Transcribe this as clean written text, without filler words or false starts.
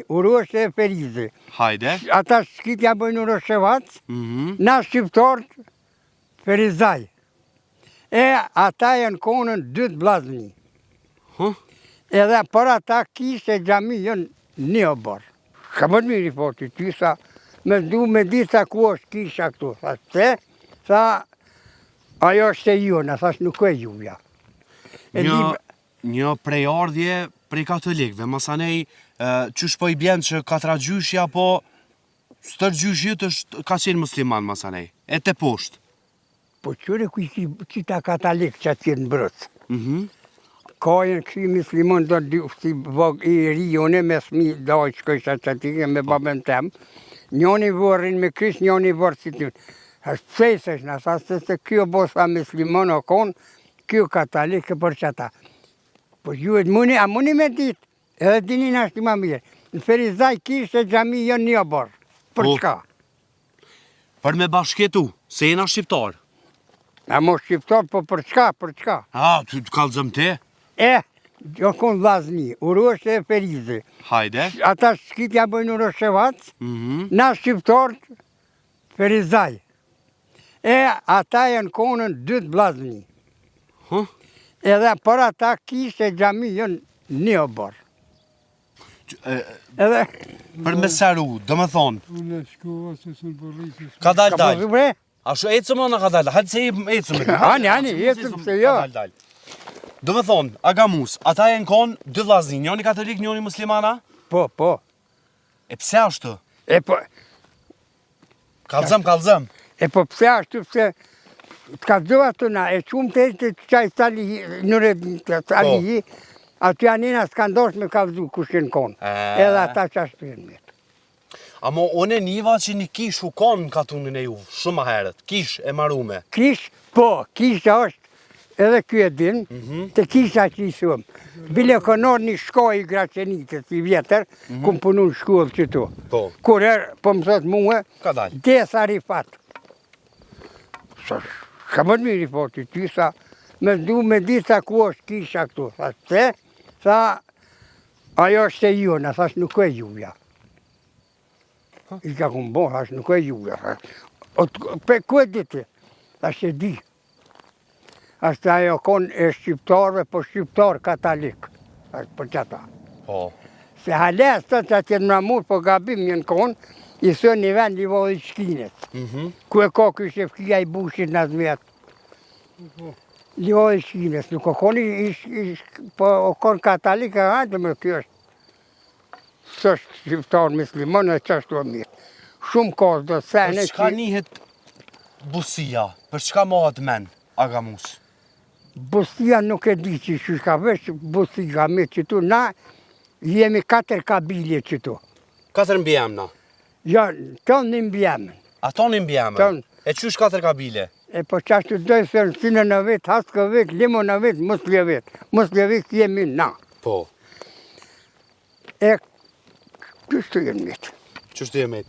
Uroshë e Ferizi. Hajde. Ata shkitja bëjnë Uroshevac, na shqiptarët Ferizaj. E ata janë konën 2 vllazni. Edhe për ata kishte xhamion një obor. Ka më të mirë i foti, ty sa me di sa ku është kisha këtu. Sa ajo është e jona, thash nuk e juja. Një prejardhje prej katolikëve, masanej qysh po i bjen që katra gjyshja, po stër gjyshjit është ka qenë musliman masanej, e te poshtë. Po qëre ku qita katalik që atë në brëtë. Kajën kësi muslimon do si i ri jone me smi daj që kështë atë atike me babën tem. Njoni vorrin me krysh, njoni vorë si të është psejsesh në asë se kjo bosa muslimon o konë, kjo katalik e për qëta. Po juhet a muni me ditë, edhe dinin ashtë ma mirë. Në Ferizaj kishte xhami jo një borë. Për çka? Për me bashketu, se jena shqiptar. A mo shqiptar, po për çka, për çka? A, ty të kalëzëm te? Jo konë vllazni, Uroshë e Ferizi. Hajde. Ata shkitja bëjnë Uroshevac, na shqiptarët Ferizaj. E ata janë konën 2 vllazni. Edhe për ata kishte xhamion një obor. Edhe për me seru, do me thonë. Ka dalë. A shu ecëm o në ka dalë? Hajtë se ecëm. Ani, ecëm se jo. Do me thonë, Agamus, ata janë konë 2 vllazni, njoni katolik, njoni muslimana? Po. E pse ashtu? E po... Kalëzëm. E po pse ashtu, pse... Të ka dëva të na, e qumë të qaj talihi, nëre talihi, aty anina s'ka ndosh me ka vëzu kushin konë. Edhe ata që ashtë përën me. Amo, one niva që një kish u konë në katunin e ju, shumë herët, kish e marume. Kish, po, kisha është, edhe kjo e din, të kisha që i shumë. Bile konor një shkoj i Graçenitës i vjetër, ku më punu në shkollë që tu. Kur erë, po më thotë muhe, desa rifat. Ka më të mirë i foti, ty sa me di sa ku është kisha këtu, sa ajo është e jona, thash nuk e juja. I ka kumë bo, thash nuk e juja. Ku e diti? Thash e di. Ashtë ajo konë e shqiptarve, po shqiptar katalik. Ashtë për qëta. Se hales të që atje në mramur, po gabim një në konë, i së një vend i vodhë i shkinet. Ku e ka kështë e fkia i bushit në zvetë. I vodhë i shkinet. Nuk o konë katalik e hajtë me kjo është. Së është shqiptar muslimon e qështu e mirë. Shumë kohës do të sene që... Për çka nihet busia? Për çka mohat men, Agamus? Busia nuk e di që shu ka vesh busia me që tu. Na jemi 4 kabile që tu. 4 mbjemna? Ja, tonë një mbjemën. A tonë një mbjemën? E qysh 4 kabile? E po qashtu dojë se në sinë në vetë, haskë vetë, limo në vetë, musle vetë. Musle vetë jemi na. Po. E qështu jenë vetë. Qështu jenë vetë?